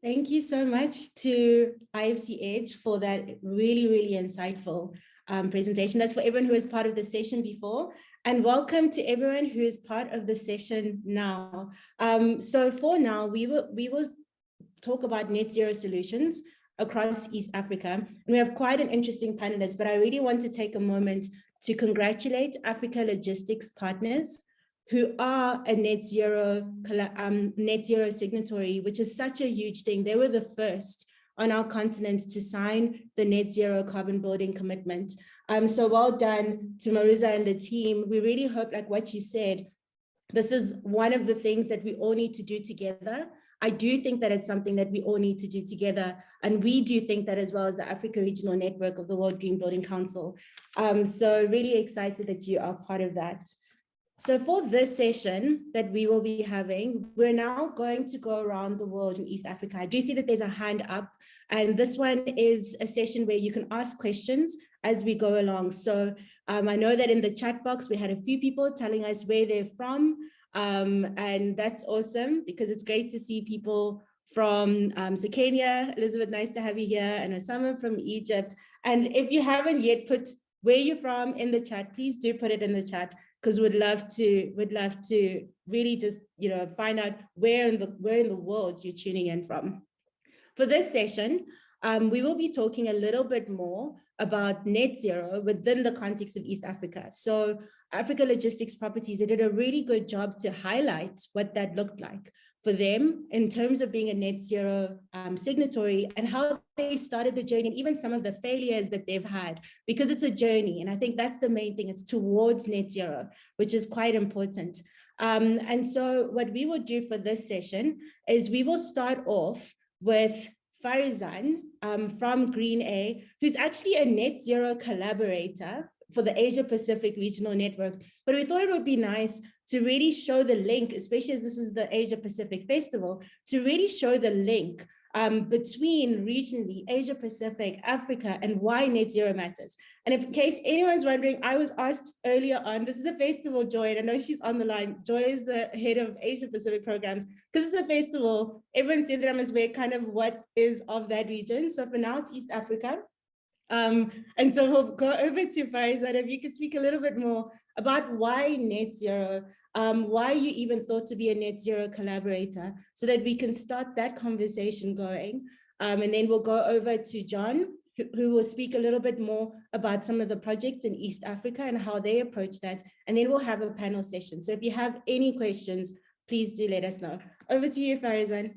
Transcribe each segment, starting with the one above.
Thank you so much to IFC Edge for that really insightful presentation. That's for everyone who is part of the session before, and welcome to everyone who is part of the session now. So for now, we will talk about net zero solutions across East Africa. And we have quite an interesting panelist, but I really want to take a moment to congratulate Africa Logistics Partners, who are a net zero signatory, which is such a huge thing. They were the first on our continent to sign the net zero carbon building commitment. So well done to Maruza and the team. We really hope, like what you said, this is one of the things that we all need to do together. I do think that it's something that we all need to do together. And we do think that as well as the Africa Regional Network of the World Green Building Council. So really excited that you are part of that. So for this session that we will be having, we're now going to go around the world in East Africa. I do see that there's a hand up, and this one is a session where you can ask questions as we go along. So I know that in the chat box, we had a few people telling us where they're from, and that's awesome because it's great to see people from Kenya. Elizabeth, nice to have you here, and Osama from Egypt. And if you haven't yet put where you're from in the chat, please do put it in the chat, because we'd love to really just find out where in the world you're tuning in from. For this session, we will be talking a little bit more about net zero within the context of East Africa. So Africa Logistics Properties, they did a really good job to highlight what that looked like for them in terms of being a net zero signatory, and how they started the journey, and even some of the failures that they've had, because it's a journey. And I think that's the main thing, it's towards net zero, which is quite important. And so what we will do for this session is we will start off with Farizan from Green A, who's actually a net zero collaborator for the Asia Pacific Regional Network. But we thought it would be nice to really show the link, especially as this is the Asia Pacific Festival, to really show the link between regionally Asia Pacific, Africa, and why net zero matters. And if in case anyone's wondering, I was asked earlier on, this is a festival, Joy, and I know she's on the line. Joy is the head of Asia Pacific programs. Because it's a festival, everyone said that I must wear kind of what is of that region. So for now, it's East Africa. And so we'll go over to Farizan, if you could speak a little bit more about why net zero, why you even thought to be a net zero collaborator, so that we can start that conversation going. And then we'll go over to John, who will speak a little bit more about some of the projects in East Africa and how they approach that. And then we'll have a panel session. So if you have any questions, please do let us know. Over to you, Farizan.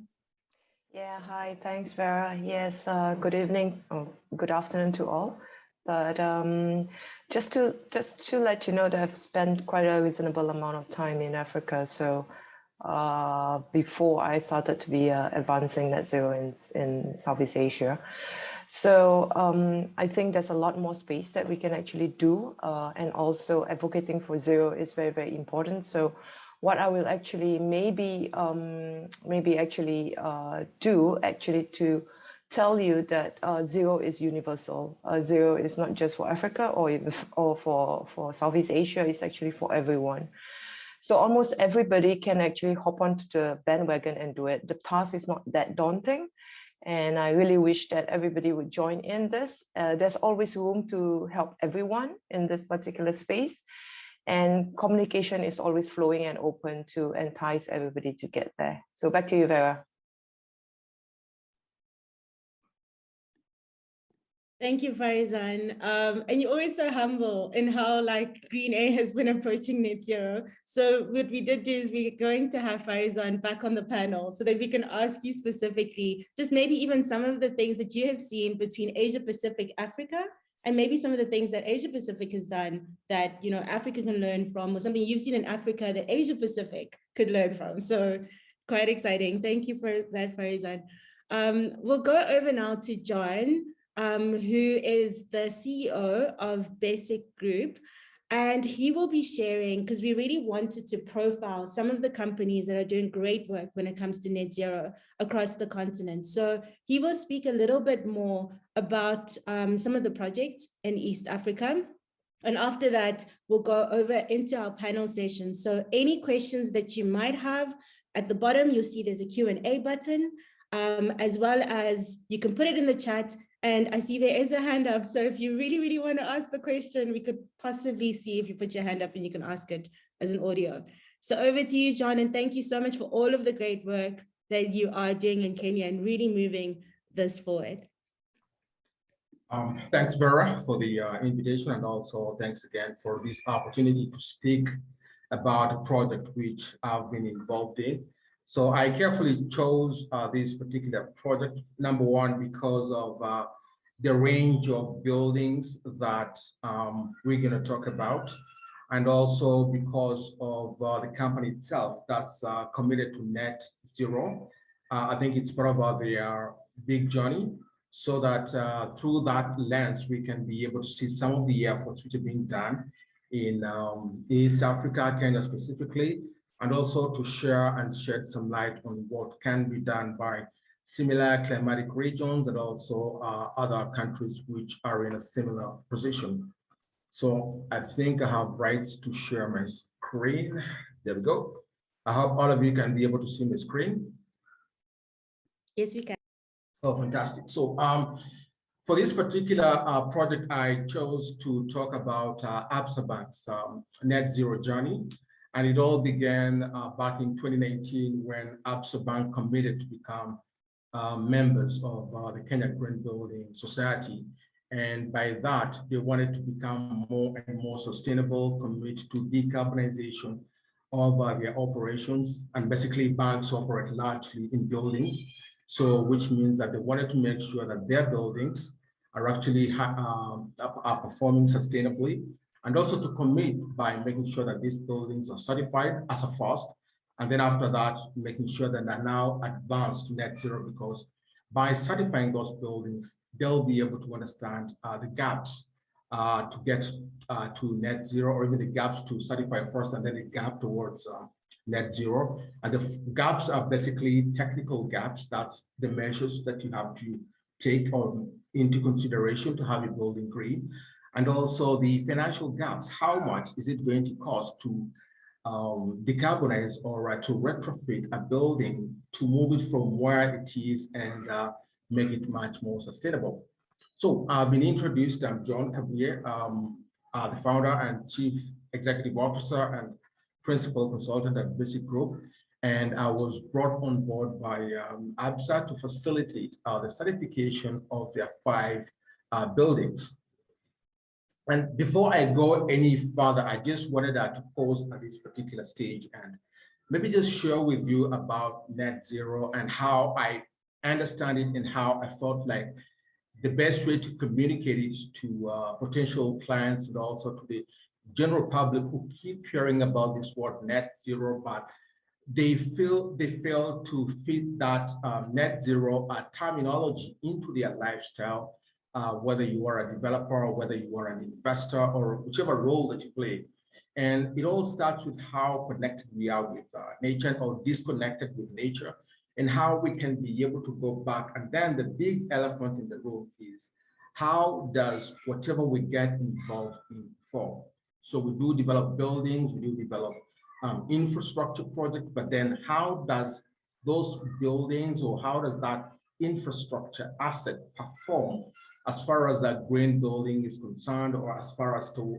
Yeah, hi, thanks, Vera. Yes, good evening, or good afternoon to all. But just to let you know that I've spent quite a reasonable amount of time in Africa. So before I started to be advancing net zero in Southeast Asia. So I think there's a lot more space that we can actually do, and also advocating for zero is very, very important. So what I will actually maybe to tell you that zero is universal. Zero is not just for Africa or for Southeast Asia, it's actually for everyone. So almost everybody can actually hop onto the bandwagon and do it. The task is not that daunting. And I really wish that everybody would join in this. There's always room to help everyone in this particular space. And communication is always flowing and open to entice everybody to get there. So back to you, Vera. Thank you, Farizan. And you're always so humble in how Green A has been approaching net zero. So what we did do is we're going to have Farizan back on the panel so that we can ask you specifically, just maybe even some of the things that you have seen between Asia Pacific, Africa, and maybe some of the things that Asia Pacific has done that Africa can learn from, or something you've seen in Africa that Asia Pacific could learn from. So quite exciting. Thank you for that, Farizan. We'll go over now to John, who is the CEO of Basic Group. And he will be sharing, because we really wanted to profile some of the companies that are doing great work when it comes to net zero across the continent. So he will speak a little bit more about some of the projects in East Africa. And after that, we'll go over into our panel session. So any questions that you might have, at the bottom, you'll see there's a Q&A button. as well as you can put it in the chat. And I see there is a hand up. So if you really, really want to ask the question, we could possibly see if you put your hand up and you can ask it as an audio. So over to you, John, and thank you so much for all of the great work that you are doing in Kenya and really moving this forward. Thanks, Vera, for the invitation, and also thanks again for this opportunity to speak about a project which I've been involved in. So I carefully chose this particular project, number one, because of the range of buildings that we're going to talk about, and also because of the company itself that's committed to net zero. I think it's part of their big journey, so that through that lens, we can be able to see some of the efforts which are being done in East Africa, Kenya specifically, and also to share and shed some light on what can be done by similar climatic regions and also other countries which are in a similar position. So I think I have rights to share my screen. There we go. I hope all of you can be able to see my screen. Yes, we can. Oh, fantastic. So for this particular project, I chose to talk about Absa Bank's net zero journey. And it all began back in 2019 when Absa Bank committed to become members of the Kenya Green Building Society. And by that, they wanted to become more and more sustainable, commit to decarbonization of their operations. And basically, banks operate largely in buildings. So, which means that they wanted to make sure that their buildings are actually are performing sustainably, and also to commit by making sure that these buildings are certified as a first, and then after that, making sure that they're now advanced to net zero, because by certifying those buildings, they'll be able to understand the gaps to get to net zero, or even the gaps to certify first and then the gap towards net zero. And the gaps are basically technical gaps. That's the measures that you have to take into consideration to have your building green. And also the financial gaps. How much is it going to cost to decarbonize or to retrofit a building to move it from where it is and make it much more sustainable? So I've been introduced. I'm John Kabwe, the founder and chief executive officer and principal consultant at Basic Group. And I was brought on board by Absa to facilitate the certification of their 5 buildings. And before I go any further, I just wanted to pause at this particular stage and maybe just share with you about net zero and how I understand it and how I felt like the best way to communicate it to potential clients and also to the general public who keep hearing about this word net zero, but they fail to fit that net zero terminology into their lifestyle, whether you are a developer or whether you are an investor or whichever role that you play. And it all starts with how connected we are with nature or disconnected with nature, and how we can be able to go back. And then the big elephant in the room is, how does whatever we get involved in form? So we do develop buildings, we do develop infrastructure projects, but then how does those buildings or how does that infrastructure asset perform as far as that green building is concerned, or as far as to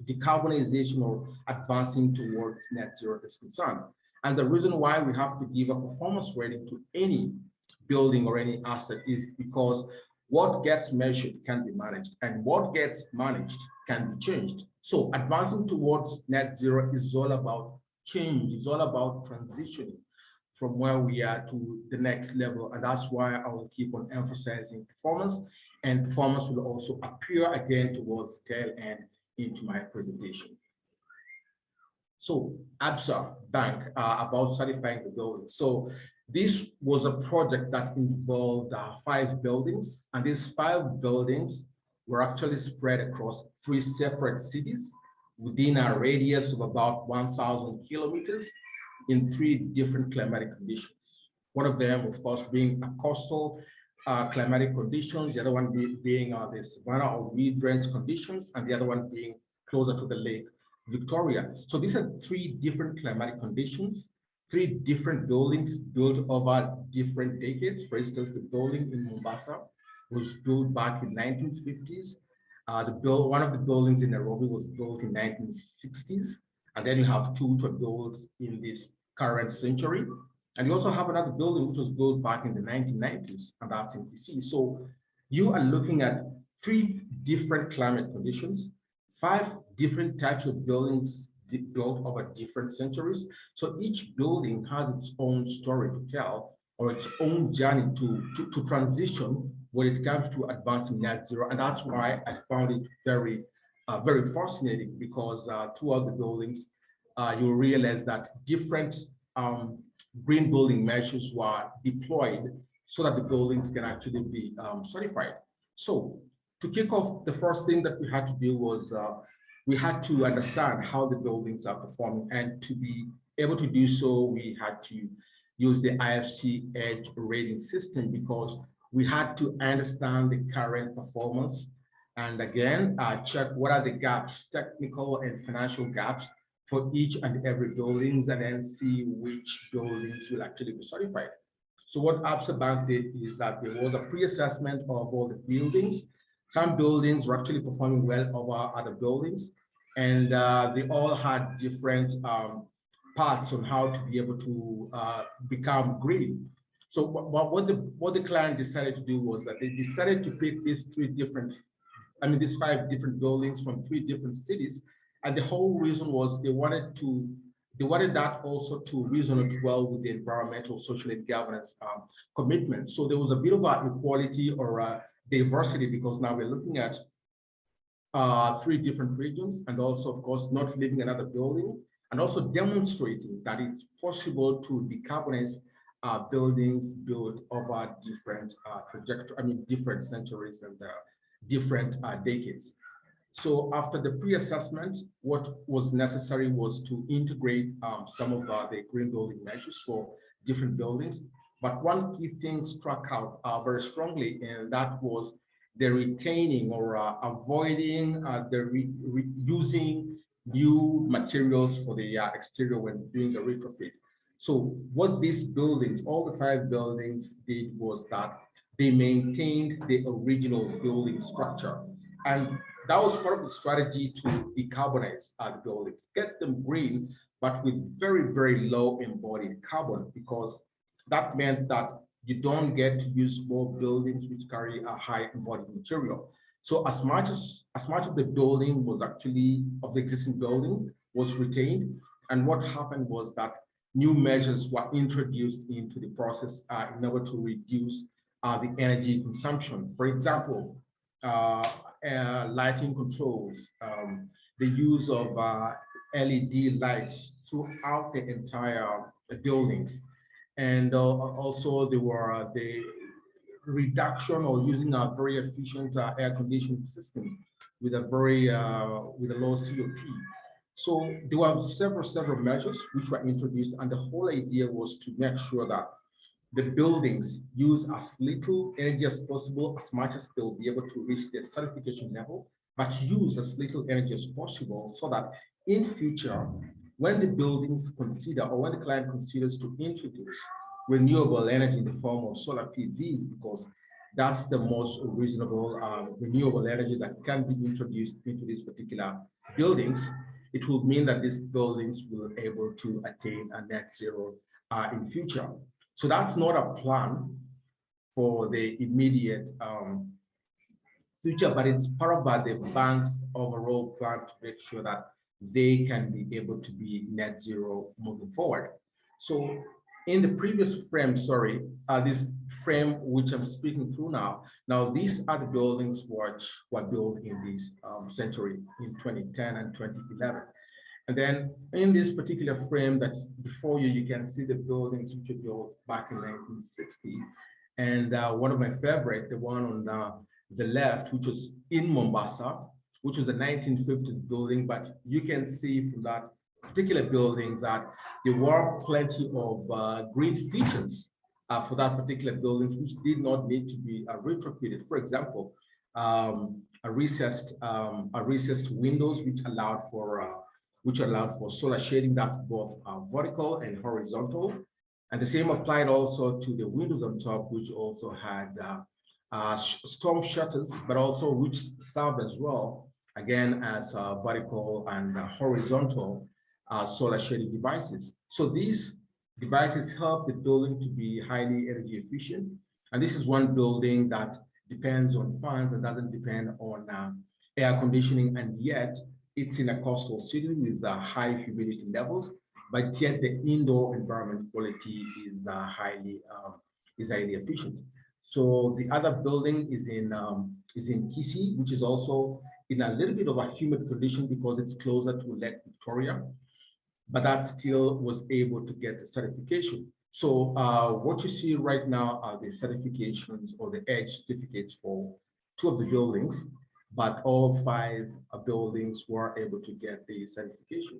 decarbonization or advancing towards net zero is concerned? And the reason why we have to give a performance rating to any building or any asset is because what gets measured can be managed, and what gets managed can be changed. So advancing towards net zero is all about change. It's all about transitioning from where we are to the next level. And that's why I will keep on emphasizing performance, and performance will also appear again towards the tail end into my presentation. So Absa Bank, about certifying the building. So this was a project that involved 5 buildings, and these 5 buildings were actually spread across 3 separate cities within a radius of about 1,000 kilometers in 3 different climatic conditions. One of them, of course, being a coastal climatic conditions, the other one being the savanna or weed range conditions, and the other one being closer to the lake Victoria. So these are 3 different climatic conditions three different buildings built over different decades. For instance, the building in Mombasa was built back in 1950s. One of the buildings in Nairobi was built in 1960s. And then you have two which were built in this current century. And you also have another building which was built back in the 1990s, and that's in Kisii. So you are looking at three different climate conditions, five different types of buildings built over different centuries. So each building has its own story to tell, or its own journey to transition when it comes to advancing net zero. And that's why I found it very, very fascinating, because throughout the buildings, you'll realize that different green building measures were deployed so that the buildings can actually be certified. So to kick off, the first thing that we had to do was we had to understand how the buildings are performing, and to be able to do so, we had to use the IFC Edge rating system, because we had to understand the current performance, and again, check what are the gaps, technical and financial gaps for each and every buildings, and then see which buildings will actually be certified. So what Absa Bank did is that there was a pre-assessment of all the buildings. Some buildings were actually performing well over other buildings, and they all had different paths on how to be able to become green. So what the client decided to do was that they decided to pick these these five different buildings from three different cities. And the whole reason was they wanted that also to resonate well with the environmental, social, and governance commitments. So there was a bit of equality or diversity, because now we're looking at three different regions, and also, of course, not leaving another building, and also demonstrating that it's possible to decarbonize buildings built over different different centuries and different decades. So after the pre-assessment, what was necessary was to integrate some of the green building measures for different buildings. But one key thing struck out very strongly, and that was the retaining or avoiding using new materials for the exterior when doing the retrofit. So what these buildings, all the five buildings, did was that they maintained the original building structure. And that was part of the strategy to decarbonize the buildings, get them green, but with very, very low embodied carbon, because that meant that you don't get to use more buildings which carry a high embodied material. So as much of the building was actually of the existing building was retained. And what happened was that new measures were introduced into the process in order to reduce the energy consumption. For example, lighting controls, the use of LED lights throughout the entire buildings. And also there were the reduction or using a very efficient air conditioning system with a very with a low COP. So there were several measures which were introduced, and the whole idea was to make sure that the buildings use as little energy as possible, as much as they'll be able to reach their certification level, but use as little energy as possible, so that in future, when the buildings consider, or when the client considers to introduce renewable energy in the form of solar PVs, because that's the most reasonable renewable energy that can be introduced into these particular buildings, it will mean that these buildings will be able to attain a net zero in future. So that's not a plan for the immediate future, but it's part of the bank's overall plan to make sure that they can be able to be net zero moving forward. So in the previous frame, this frame which I'm speaking through now these are the buildings which were built in this century in 2010 and 2011. And then in this particular frame that's before you, you can see the buildings which were built back in 1960. And one of my favorite, the one on the left, which was in Mombasa, which was a 1950s building, but you can see from that particular building that there were plenty of green features for that particular building, which did not need to be retrofitted. For example, a recessed windows, which allowed for which allowed for solar shading that's both vertical and horizontal. And the same applied also to the windows on top, which also had storm shutters, but also which served as well, again, as vertical and horizontal solar shading devices. So these devices help the building to be highly energy efficient. And this is one building that depends on fans and doesn't depend on air conditioning, and yet it's in a coastal city with high humidity levels, but yet the indoor environment quality is highly efficient. So the other building is in Kisii, which is also in a little bit of a humid condition because it's closer to Lake Victoria, but that still was able to get the certification. So what you see right now are the certifications or the EDGE certificates for 2 of the buildings, but all 5 buildings were able to get the certification.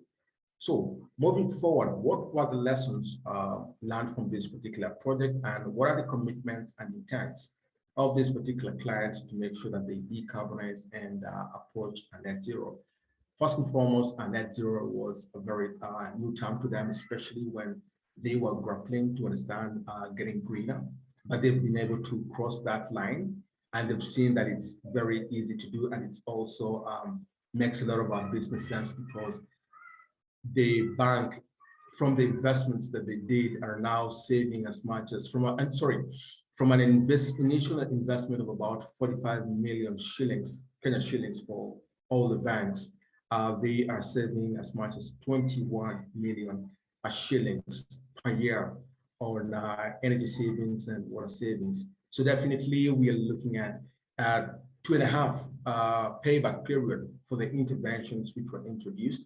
So moving forward, what were the lessons learned from this particular project, and what are the commitments and intents of this particular client to make sure that they decarbonize and approach a net zero? First and foremost, a net zero was a very new term to them, especially when they were grappling to understand getting greener, but they've been able to cross that line, and they've seen that it's very easy to do, and it also makes a lot of our business sense because the bank, from the investments that they did, are now saving as much as from an initial investment of about 45 million shillings, Kenya shillings for all the banks. They are saving as much as 21 million shillings per year on energy savings and water savings. So definitely we are looking at 2.5 payback period for the interventions which were introduced.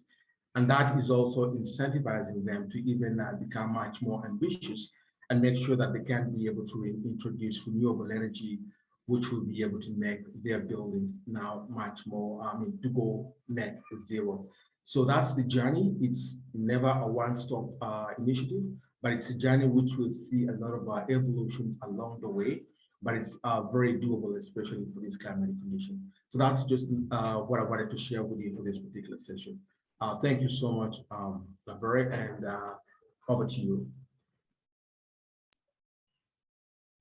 And that is also incentivizing them to even become much more ambitious and make sure that they can be able to introduce renewable energy, which will be able to make their buildings now much more, to go net zero. So that's the journey. It's never a one-stop initiative, but it's a journey which will see a lot of evolutions along the way, but it's very doable, especially for this climate condition. So that's just what I wanted to share with you for this particular session. Thank you so much, Lavere, and over to you.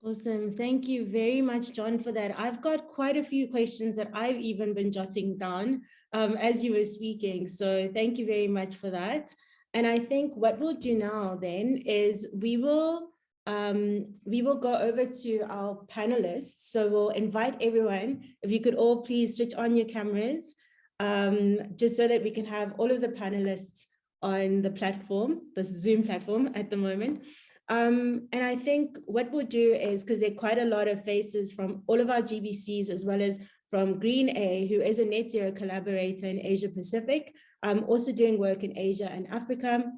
Awesome. Thank you very much, John, for that. I've got quite a few questions that I've even been jotting down as you were speaking. So thank you very much for that. And I think what we'll do now then is we will go over to our panelists. So we'll invite everyone, if you could all please switch on your cameras, just so that we can have all of the panelists on the platform, the Zoom platform at the moment. And I think what we'll do is, because there are quite a lot of faces from all of our GBCs, as well as from Green A, who is a net zero collaborator in Asia Pacific, also doing work in Asia and Africa.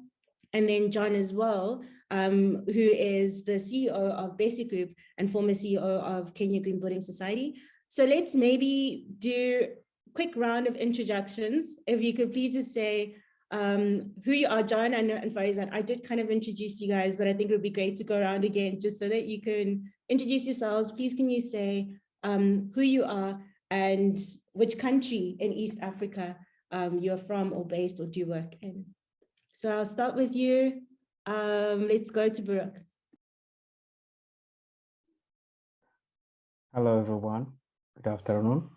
And then John as well, who is the CEO of Basic Group and former CEO of Kenya Green Building Society. So let's maybe do quick round of introductions. If you could please just say who you are, John and Farizan. I did kind of introduce you guys, but I think it would be great to go around again just so that you can introduce yourselves. Please, can you say who you are and which country in East Africa you're from or based or do work in? So I'll start with you. Let's go to Baruch. Hello, everyone. Good afternoon.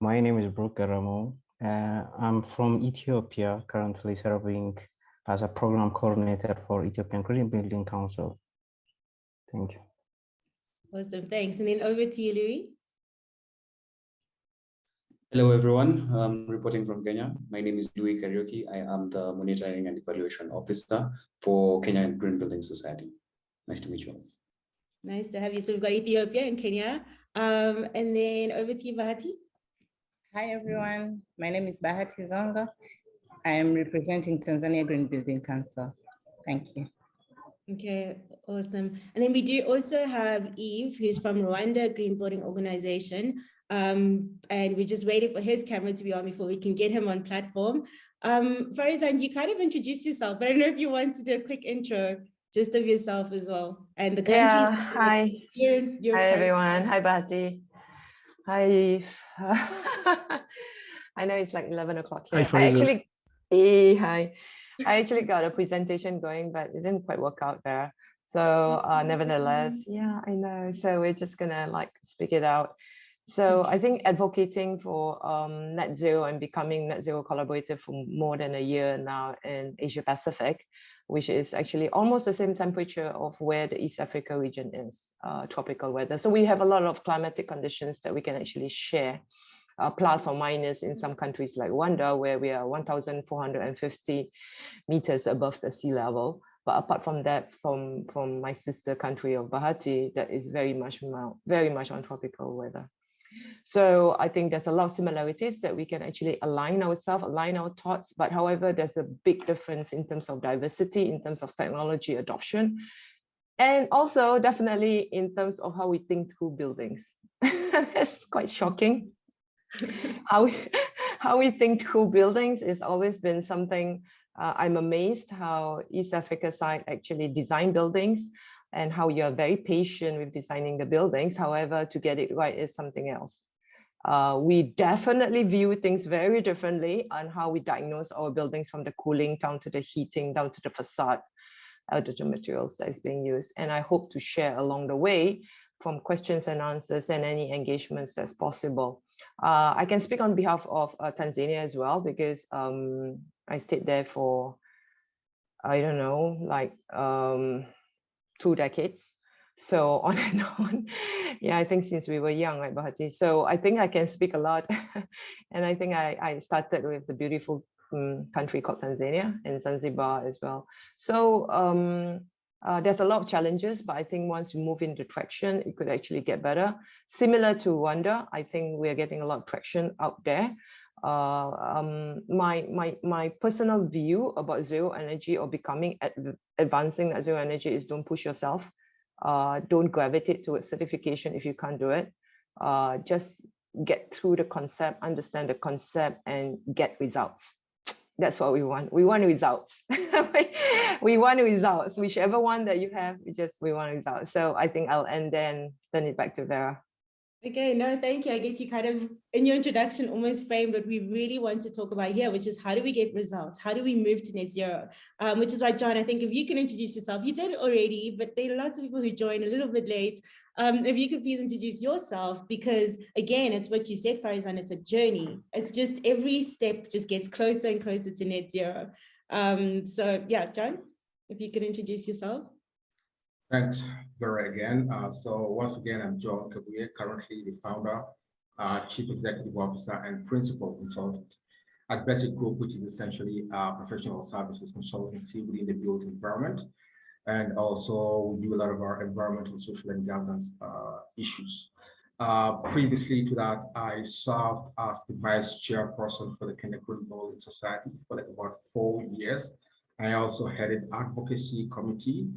My name is Baruch Garamo. I'm from Ethiopia, currently serving as a program coordinator for Ethiopian Green Building Council. Thank you. Awesome, thanks. And then over to you, Louis. Hello, everyone. I'm reporting from Kenya. My name is Louis Kariuki. I am the Monitoring and Evaluation Officer for Kenya Green Building Society. Nice to meet you all. Nice to have you. So we've got Ethiopia and Kenya. And then over to you, Bahati. Hi, everyone. My name is Bahati Zonga. I am representing Tanzania Green Building Council. Thank you. Okay, awesome. And then we do also have Eve, who's from Rwanda Green Building Organization. And we're just waiting for his camera to be on before we can get him on platform. Farizan, you kind of introduced yourself, but I don't know if you want to do a quick intro just of yourself as well. And the countries. Yeah, hi. Hi, everyone. Hi, Bahati. Hi, Eve. I know it's like 11 o'clock here. Hi, Hey, hi. I actually got a presentation going, but it didn't quite work out there. So nevertheless, yeah, I know. So we're just gonna like speak it out. So I think advocating for net zero and becoming net zero collaborative for more than a year now in Asia Pacific, which is actually almost the same temperature of where the East Africa region is, tropical weather. So we have a lot of climatic conditions that we can actually share. Plus or minus in some countries like Rwanda, where we are 1,450 meters above the sea level. But apart from that, from my sister country of Bahati, that is very much on tropical weather. So I think there's a lot of similarities that we can actually align ourselves, align our thoughts. But however, there's a big difference in terms of diversity, in terms of technology adoption, and also definitely in terms of how we think through buildings. It's quite shocking. How we think through buildings has always been something. I'm amazed how East Africa side actually design buildings and how you're very patient with designing the buildings. However, to get it right is something else. We definitely view things very differently on how we diagnose our buildings, from the cooling down to the heating, down to the facade, to the materials that is being used. And I hope to share along the way from questions and answers and any engagements that's possible. I can speak on behalf of Tanzania as well, because I stayed there for, I don't know, like 2 decades. So on and on. Yeah, I think since we were young, right, Bahati? So I think I can speak a lot. And I think I started with the beautiful country called Tanzania and Zanzibar as well. So there's a lot of challenges, but I think once we move into traction, it could actually get better. Similar to Rwanda, I think we're getting a lot of traction out there. My personal view about zero energy or advancing that zero energy is don't push yourself. Don't gravitate towards certification if you can't do it. Just get through the concept, understand the concept, and get results. That's what we want. We want results. We want results. Whichever one that you have, we want results. So I think I'll end there and turn it back to Vera. Okay, no, thank you. I guess you kind of, in your introduction, almost framed what we really want to talk about here, which is how do we get results? How do we move to net zero? Which is why, John, I think if you can introduce yourself, you did already, but there are lots of people who joined a little bit late. If you could please introduce yourself, because again, it's what you said, Farizan, it's a journey. It's just every step just gets closer and closer to net zero. So yeah, John, if you could introduce yourself. Thanks, Vera, again. So once again, I'm John Kabuye, currently the founder, chief executive officer, and principal consultant at Basic Group, which is essentially professional services consultancy within the built environment. And also we do a lot of our environmental, social, and governance issues. Previously to that, I served as the vice chairperson for the Kenya Green Building Society for like about 4 years. I also headed advocacy committee.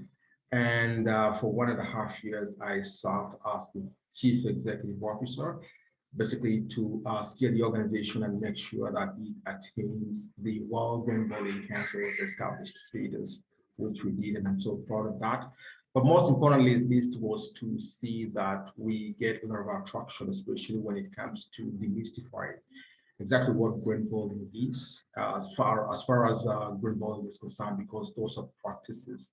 And for 1.5 years, I served as the chief executive officer, basically to steer the organization and make sure that it attains the World Green Building Council's established status, which we did, and I'm so proud of that. But most importantly, this was to see that we get a lot of our traction, especially when it comes to demystifying exactly what green building is, as far as green building is concerned, because those are practices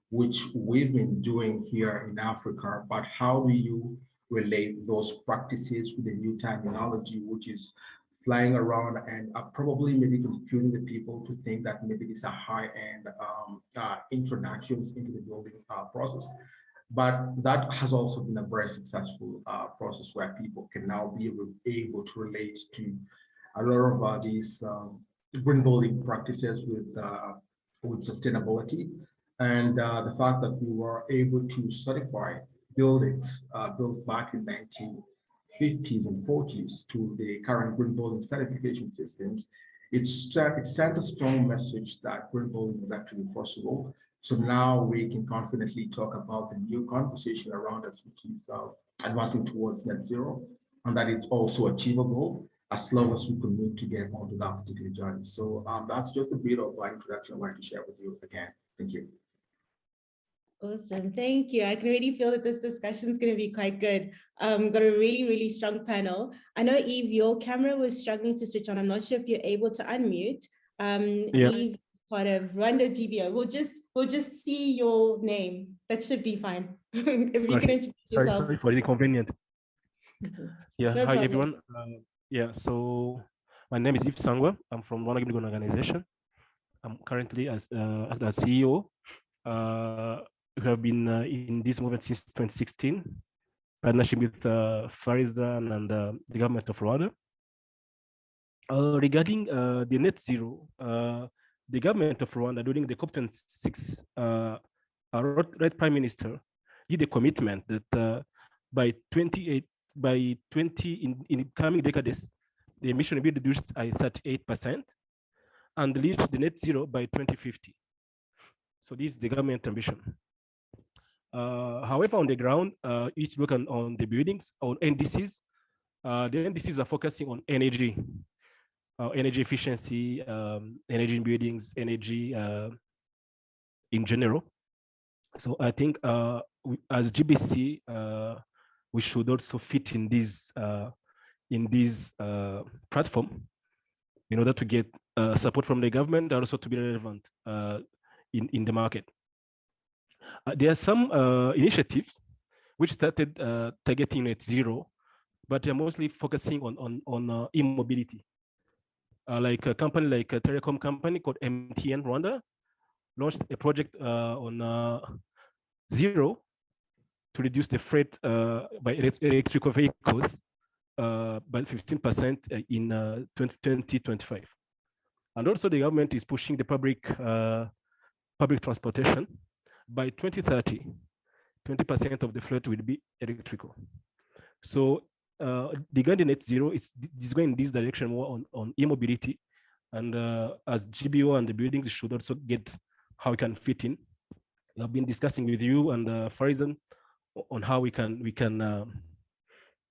which we've been doing here in Africa, but how do you relate those practices with the new terminology, which is flying around and probably maybe confusing the people to think that maybe these are high-end introductions into the building process. But that has also been a very successful process where people can now be able to relate to a lot of these green building practices with sustainability. And the fact that we were able to certify buildings built back in 1950s and 40s to the current green building certification systems, it sent a strong message that green building is actually possible. So now we can confidently talk about the new conversation around us, which is advancing towards net zero, and that it's also achievable as long as we commit to get onto that particular journey. So that's just a bit of my introduction I wanted to share with you again. Thank you. Awesome, thank you. I can already feel that this discussion is going to be quite good. Got a really, really strong panel. I know, Eve, your camera was struggling to switch on. I'm not sure if you're able to unmute. Yeah. Eve is part of Rwanda GBO. We'll just see your name. That should be fine. If you can Okay. introduce Sorry, yourself. sorry for the inconvenience. Yeah, No hi problem. everyone. Yeah, so my name is Yves Sangwa. I'm from Rwanda Green Building Organization. I'm currently as CEO. We have been in this movement since 2016, partnership with Farizan and the government of Rwanda. Regarding the net zero, the government of Rwanda during the COP26, our right prime minister did a commitment that by 20 in coming decades, the emission will be reduced by 38% and reach the net zero by 2050. So this is the government ambition. However, on the ground, each work on the buildings, on NDCs, the NDCs are focusing on energy, energy efficiency, energy in buildings, energy in general. So I think as GBC, we should also fit in this platform in order to get support from the government and also to be relevant in the market. There are some initiatives which started targeting net zero, but they're mostly focusing on e-mobility. Like a company like a telecom company called MTN Rwanda launched a project on zero to reduce the freight by electrical vehicles by 15% in 2025. And also the government is pushing the public transportation. By 2030, 20% of the fleet will be electrical. So the Gandhi Net Zero is going in this direction more on e-mobility. And as GBO and the buildings should also get how we can fit in. I've been discussing with you and Farizan on how we can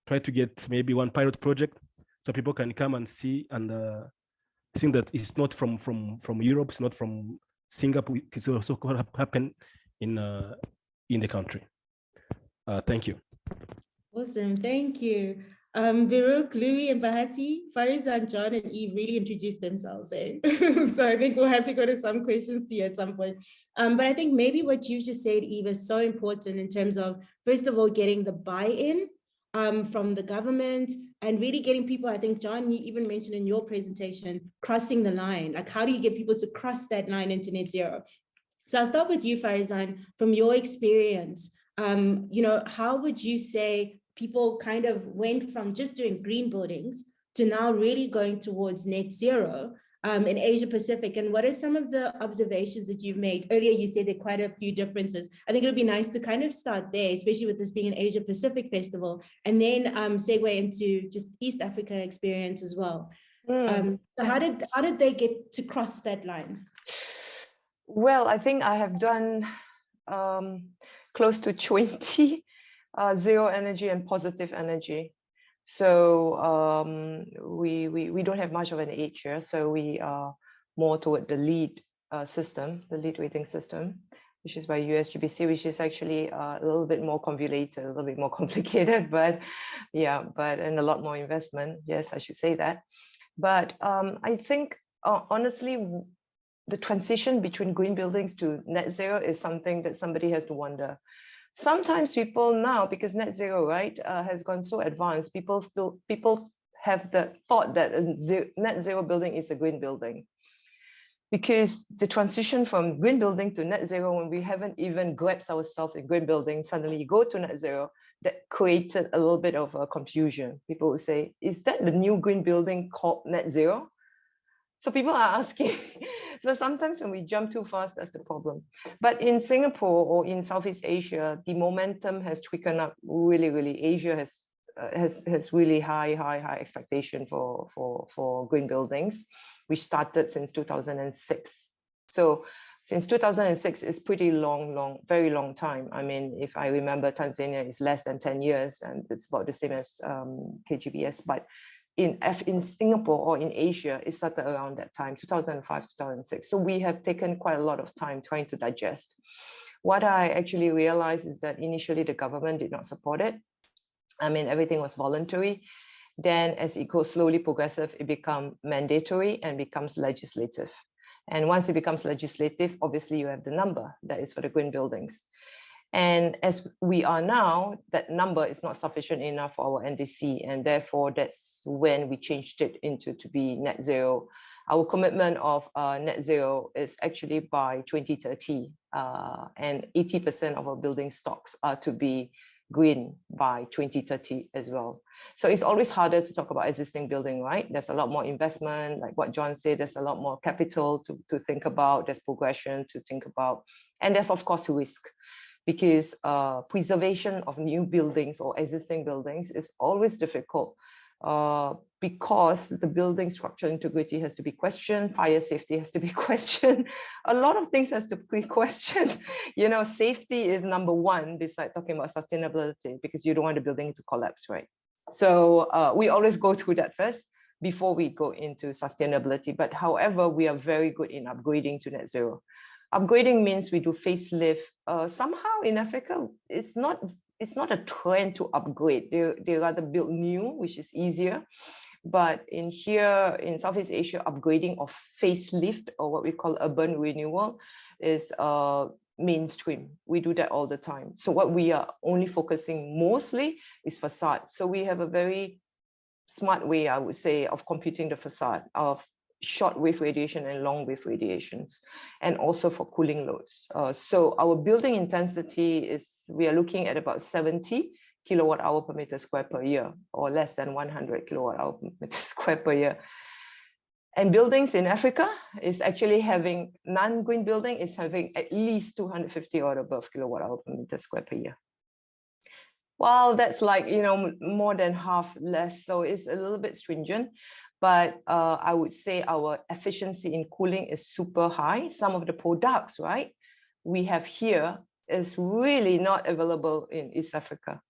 try to get maybe one pilot project so people can come and see and think that it's not from Europe, it's not from Singapore, it's also going to happen in the country. Thank you. Awesome, thank you. Viruk, Louis, and Bahati, Farizan, John, and Eve really introduced themselves. So I think we'll have to go to some questions to you at some point. But I think maybe what you just said, Eve, is so important in terms of, first of all, getting the buy-in from the government and really getting people, I think, John, you even mentioned in your presentation, crossing the line. Like, how do you get people to cross that line into net zero? So I'll start with you, Farizan, from your experience. How would you say people kind of went from just doing green buildings to now really going towards net zero in Asia Pacific? And what are some of the observations that you've made? Earlier, you said there are quite a few differences. I think it would be nice to kind of start there, especially with this being an Asia Pacific festival, and then segue into just East Africa experience as well. So how did they get to cross that line? Well, I think I have done close to 20 zero energy and positive energy. So we don't have much of an age here. So we are more toward the LEED system, the LEED rating system, which is by USGBC, which is actually a little bit more convoluted, a little bit more complicated, but yeah, and a lot more investment. Yes, I should say that. But I think honestly, the transition between green buildings to net zero is something that somebody has to wonder. Sometimes people now, because net zero, right, has gone so advanced, people have the thought that a net zero building is a green building. Because the transition from green building to net zero, when we haven't even grasped ourselves in green building, suddenly you go to net zero, that created a little bit of a confusion. People will say, is that the new green building called net zero? So people are asking. So sometimes when we jump too fast, that's the problem. But in Singapore or in Southeast Asia, the momentum has trickled up really, really. Asia has really high expectation for green buildings, which started since 2006. So since 2006 is pretty very long time. I mean, if I remember, Tanzania is less than 10 years, and it's about the same as KGBS. But in Singapore or in Asia, it started around that time, 2005, 2006. So we have taken quite a lot of time trying to digest. What I actually realized is that initially the government did not support it. I mean, everything was voluntary. Then as it goes slowly progressive, it becomes mandatory and becomes legislative. And once it becomes legislative, obviously you have the number that is for the green buildings. And as we are now, that number is not sufficient enough for our NDC. And therefore, that's when we changed it into to be net zero. Our commitment of net zero is actually by 2030, and 80% of our building stocks are to be green by 2030 as well. So it's always harder to talk about existing building, right? There's a lot more investment, like what John said, there's a lot more capital to think about, there's progression to think about, and there's of course risk, because preservation of new buildings or existing buildings is always difficult, because the building structural integrity has to be questioned, fire safety has to be questioned, a lot of things has to be questioned. You know, safety is number one beside talking about sustainability, because you don't want the building to collapse, right? So we always go through that first before we go into sustainability. But however, we are very good in upgrading to net zero. Upgrading means we do facelift. Somehow in Africa, it's not a trend to upgrade. They rather build new, which is easier. But in here in Southeast Asia, upgrading of facelift, or what we call urban renewal, is mainstream. We do that all the time. So what we are only focusing mostly is facade. So we have a very smart way, I would say, of computing the facade of short wave radiation and long wave radiations, and also for cooling loads. So our building intensity is, we are looking at about 70 kilowatt hour per meter square per year, or less than 100 kilowatt hour per meter square per year. And buildings in Africa is actually having, non-green building is having at least 250 or above kilowatt hour per meter square per year. Well, that's like, you know, more than half less. So it's a little bit stringent, but I would say our efficiency in cooling is super high. Some of the products, right, we have here is really not available in East Africa.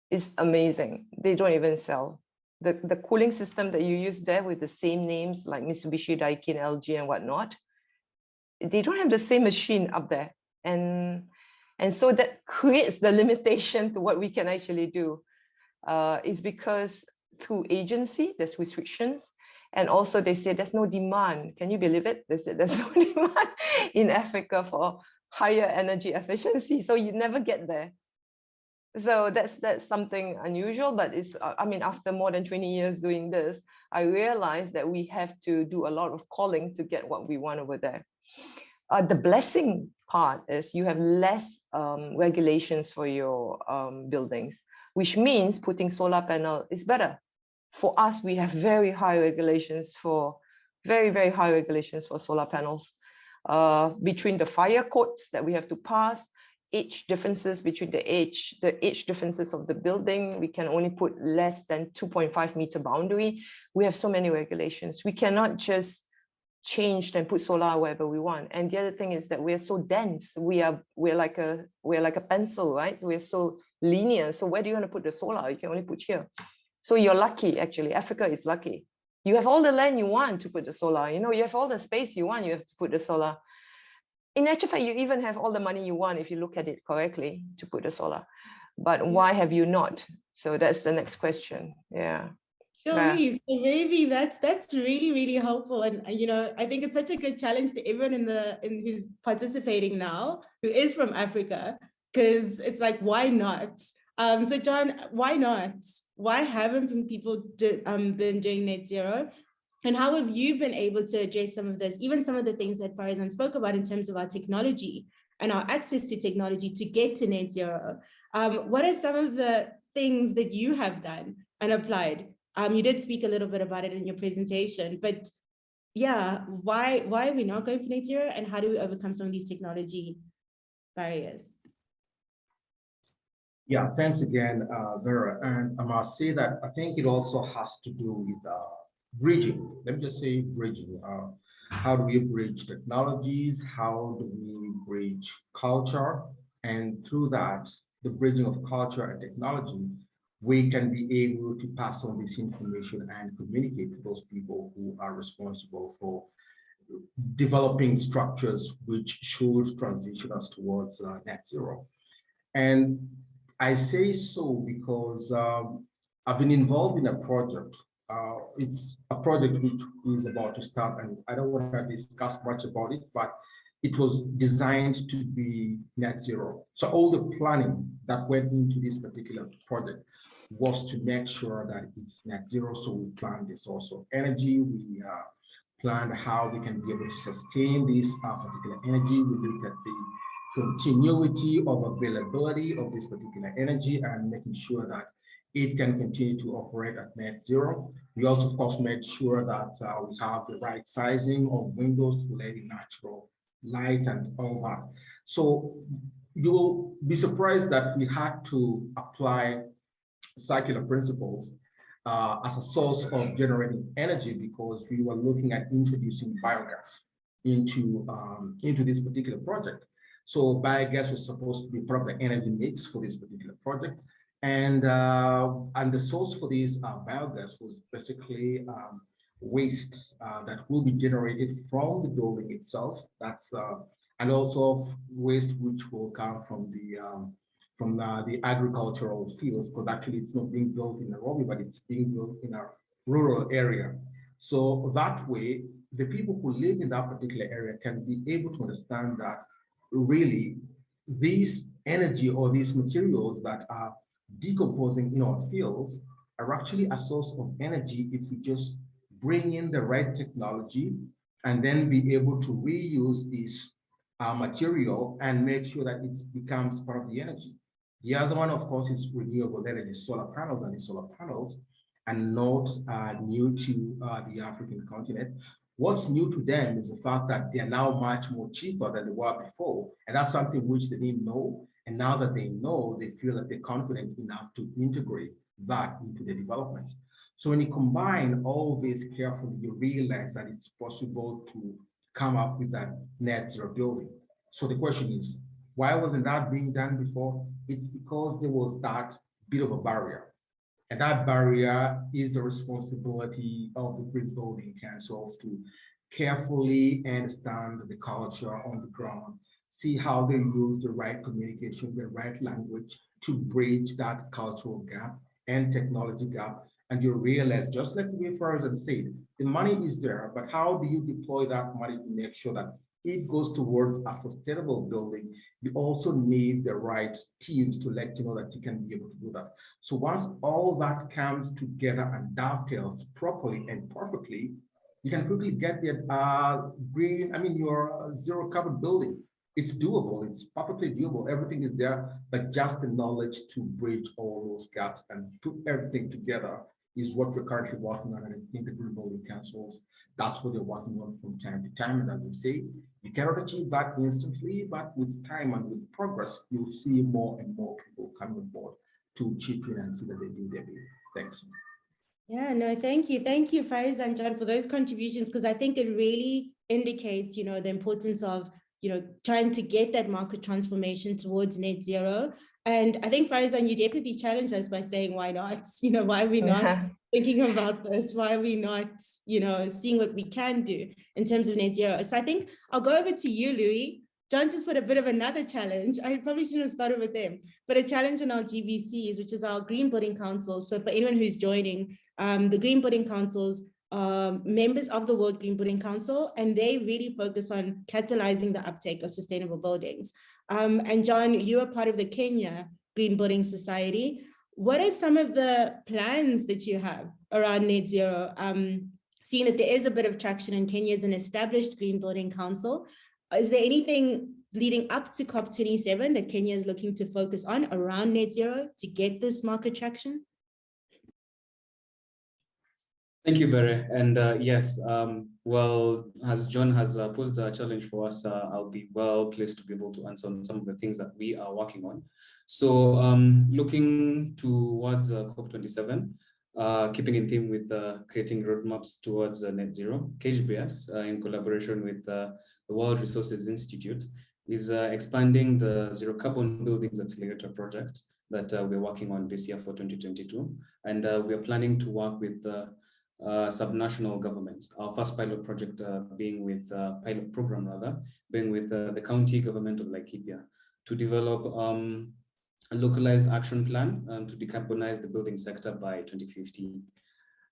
It's amazing. They don't even sell. The cooling system that you use there with the same names like Mitsubishi, Daikin, LG and whatnot, they don't have the same machine up there. And so that creates the limitation to what we can actually do. Is because through agency, there's restrictions. And also they say there's no demand. Can you believe it? They said there's no demand in Africa for higher energy efficiency. So you never get there. So that's something unusual, but it's, I mean, after more than 20 years doing this, I realized that we have to do a lot of calling to get what we want over there. The blessing part is you have less regulations for your buildings, which means putting solar panel is better. For us, we have very high regulations for, very, very high regulations for solar panels. Between the fire codes that we have to pass, age differences between the age differences of the building, we can only put less than 2.5 meter boundary. We have so many regulations. We cannot just change and put solar wherever we want. And the other thing is that we are so dense. We're like a pencil, right? We're so linear. So where do you want to put the solar? You can only put here. So you're lucky, actually. Africa is lucky. You have all the land you want to put the solar. You know, you have all the space you want, you have to put the solar. In actual fact, you even have all the money you want, if you look at it correctly, to put the solar. But why have you not? So that's the next question. Yeah. Sure, so maybe that's really, really helpful. And you know, I think it's such a good challenge to everyone who's participating now, who is from Africa, because it's like, why not? So John, why not? Why haven't people been doing net zero? And how have you been able to address some of this, even some of the things that Farizan spoke about in terms of our technology and our access to technology to get to net zero? What are some of the things that you have done and applied? You did speak a little bit about it in your presentation, but yeah, why are we not going for net zero, and how do we overcome some of these technology barriers? Yeah, thanks again, Vera. And I must say that I think it also has to do with bridging. Let me just say bridging. How do we bridge technologies? How do we bridge culture? And through that, the bridging of culture and technology, we can be able to pass on this information and communicate to those people who are responsible for developing structures which should transition us towards net zero. And I say so because I've been involved in a project. It's a project which is about to start, and I don't want to discuss much about it, but it was designed to be net zero. So all the planning that went into this particular project was to make sure that it's net zero. So we planned the source of energy. We planned how we can be able to sustain this particular energy. We looked at the continuity of availability of this particular energy and making sure that it can continue to operate at net zero. We also, of course, made sure that we have the right sizing of windows to let in natural light and all that. So you will be surprised that we had to apply circular principles as a source of generating energy, because we were looking at introducing biogas into this particular project. So biogas was supposed to be part of the energy mix for this particular project. And the source for this biogas was basically waste that will be generated from the building itself. That's and also waste which will come from the agricultural fields, because actually it's not being built in Nairobi, but it's being built in a rural area. So that way, the people who live in that particular area can be able to understand that really these energy or these materials that are decomposing in our fields are actually a source of energy if we just bring in the right technology and then be able to reuse this material and make sure that it becomes part of the energy. The other one, of course, is renewable energy, solar panels, and the solar panels are not new to the African continent. What's new to them is the fact that they are now much more cheaper than they were before. And that's something which they didn't know. And now that they know, they feel that they're confident enough to integrate that into their developments. So when you combine all this carefully, you realize that it's possible to come up with that net zero building. So the question is, why wasn't that being done before? It's because there was that bit of a barrier. And that barrier is the responsibility of the Green Building Councils to carefully understand the culture on the ground, see how they use the right communication, the right language to bridge that cultural gap and technology gap. And you realize, just like the way Farzan said, the money is there, but how do you deploy that money to make sure that it goes towards a sustainable building? You also need the right teams to let you know that you can be able to do that. So once all that comes together and dovetails properly and perfectly, you can quickly get the your zero carbon building. It's doable, it's perfectly doable. Everything is there, but just the knowledge to bridge all those gaps and put everything together is what we're currently working on. And I think the Green Building Councils, that's what they're working on from time to time. And as we say, you cannot achieve that instantly, but with time and with progress, you'll see more and more people coming on board to chip in and see that they do their bit. Thanks. Yeah, no, thank you. Thank you, Fariz and John, for those contributions, because I think it really indicates, the importance of, trying to get that market transformation towards net zero. And I think, Farizan, you definitely challenged us by saying, why not? Why are we not thinking about this? Why are we not, seeing what we can do in terms of net zero? So I think I'll go over to you, Louis. John just put a bit of another challenge. I probably shouldn't have started with them, but a challenge on our GBCs, which is our Green Building Council. So for anyone who's joining, the Green Building Councils are members of the World Green Building Council, and they really focus on catalyzing the uptake of sustainable buildings. And John, you are part of the Kenya Green Building Society. What are some of the plans that you have around net zero? Seeing that there is a bit of traction in Kenya as an established Green Building Council, is there anything leading up to COP27 that Kenya is looking to focus on around net zero to get this market traction? Thank you, Vera. And yes, well, as John has posed a challenge for us, I'll be well placed to be able to answer on some of the things that we are working on. So looking towards COP27, keeping in theme with creating roadmaps towards net zero, KGBS, in collaboration with the World Resources Institute, is expanding the Zero Carbon Buildings Accelerator project that we're working on this year for 2022. And we are planning to work with subnational governments. Our first pilot project being with the county government of Laikipia to develop a localized action plan to decarbonize the building sector by 2015.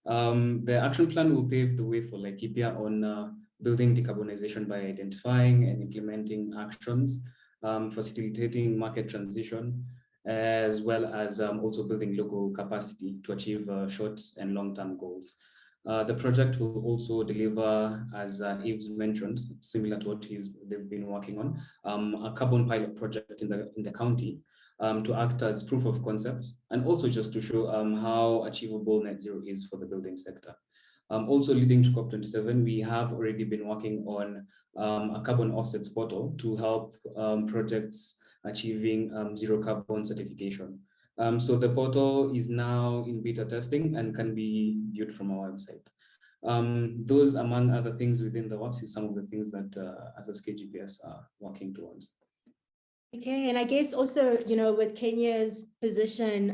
The action plan will pave the way for Laikipia on building decarbonization by identifying and implementing actions, facilitating market transition, as well as also building local capacity to achieve short and long-term goals. The project will also deliver, as Yves mentioned, similar to what they've been working on, a carbon pilot project in the county to act as proof of concept, and also just to show how achievable net zero is for the building sector. Also leading to COP27, we have already been working on a carbon offsets portal to help projects achieving zero carbon certification. So the portal is now in beta testing and can be viewed from our website. Those, among other things within the works, is some of the things that as KGPS are working towards. Okay, and I guess also, you know, with Kenya's position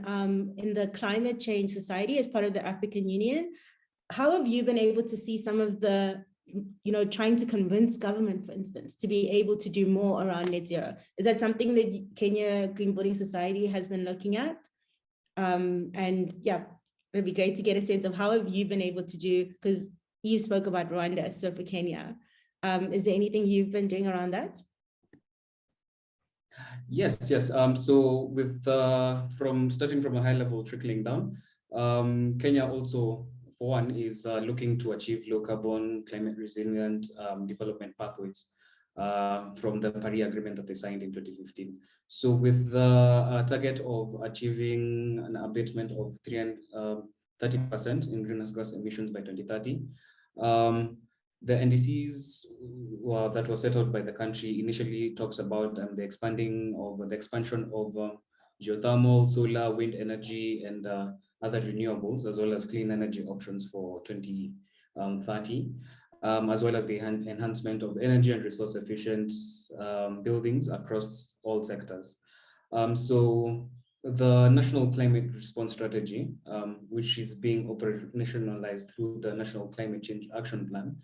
in the Climate Change Society as part of the African Union, how have you been able to see some of the, you know, trying to convince government, for instance, to be able to do more around net zero? Is that something that Kenya Green Building Society has been looking at? And yeah, it'd be great to get a sense of how have you been able to do, because you spoke about Rwanda, so for Kenya, is there anything you've been doing around that? Yes. So with starting from a high level trickling down, Kenya also, for one, is looking to achieve low carbon, climate resilient development pathways from the Paris Agreement that they signed in 2015. So with the target of achieving an abatement of 30% in greenhouse gas emissions by 2030, the NDCs that was set out by the country initially talks about the expansion of geothermal, solar, wind energy, and other renewables, as well as clean energy options for 2030, as well as the enhancement of energy and resource efficient buildings across all sectors. So the National Climate Response Strategy, which is being operationalized through the National Climate Change Action Plan,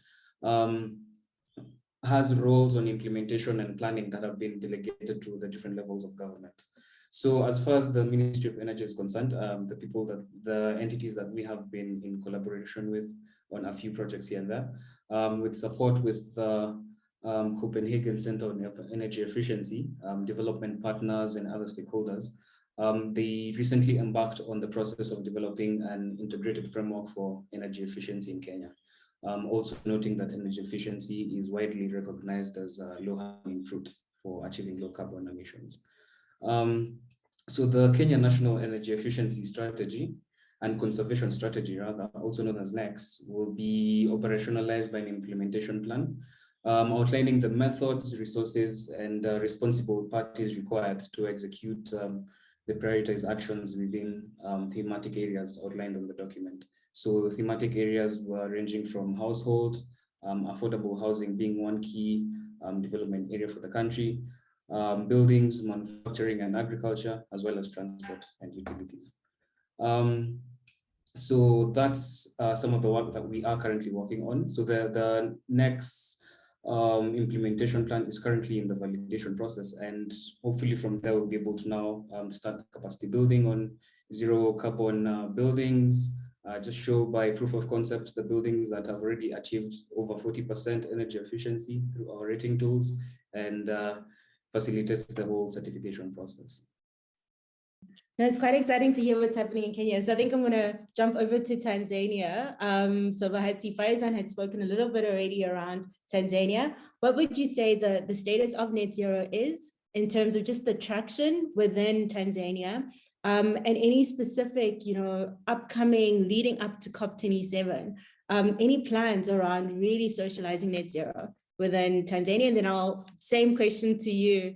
has roles on implementation and planning that have been delegated to the different levels of government. So as far as the Ministry of Energy is concerned, the entities that we have been in collaboration with on a few projects here and there, with support with the Copenhagen Center on Energy Efficiency, development partners and other stakeholders, they recently embarked on the process of developing an integrated framework for energy efficiency in Kenya. Also noting that energy efficiency is widely recognized as a low-hanging fruit for achieving low carbon emissions. So the Kenya National Energy Efficiency Strategy and Conservation Strategy, rather, also known as NEX, will be operationalized by an implementation plan, outlining the methods, resources, and responsible parties required to execute the prioritized actions within thematic areas outlined on the document. So thematic areas were ranging from household, affordable housing being one key development area for the country, buildings, manufacturing and agriculture, as well as transport and utilities. So that's some of the work that we are currently working on. So the next implementation plan is currently in the validation process, and hopefully from there we'll be able to now start capacity building on zero carbon buildings, just show by proof of concept the buildings that have already achieved over 40% energy efficiency through our rating tools, and facilitate the whole certification process. No, it's quite exciting to hear what's happening in Kenya. So I think I'm going to jump over to Tanzania. So Bahati, Farizan had spoken a little bit already around Tanzania. What would you say the status of net zero is in terms of just the traction within Tanzania? And any specific, you know, upcoming leading up to COP27, any plans around really socializing net zero within Tanzania? And then same question to you,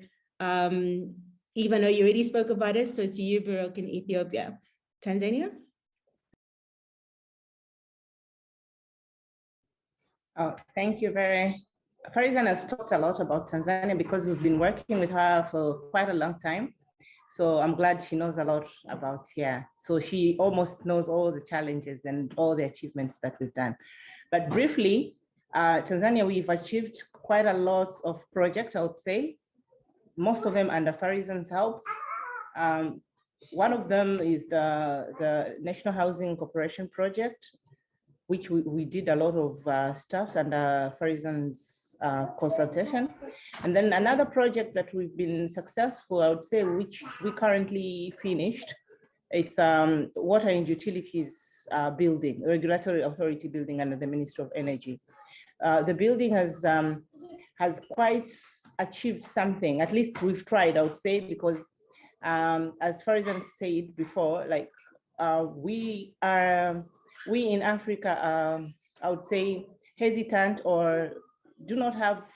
even though you already spoke about it, so to you, Baruch, in Ethiopia. Tanzania? Oh, thank you very. Farizan has talked a lot about Tanzania because we've been working with her for quite a long time. So I'm glad she knows a lot about here. So she almost knows all the challenges and all the achievements that we've done. But briefly, Tanzania, we've achieved quite a lot of projects, I would say, most of them under Farizan's help. One of them is the National Housing Corporation project, which we did a lot of stuff under Farizan's consultation. And then another project that we've been successful, I would say, which we currently finished, it's water and utilities building, regulatory authority building under the Ministry of Energy. The building has quite achieved something, at least we've tried, I would say, because as Farizan said before, like we in Africa, I would say, hesitant or do not have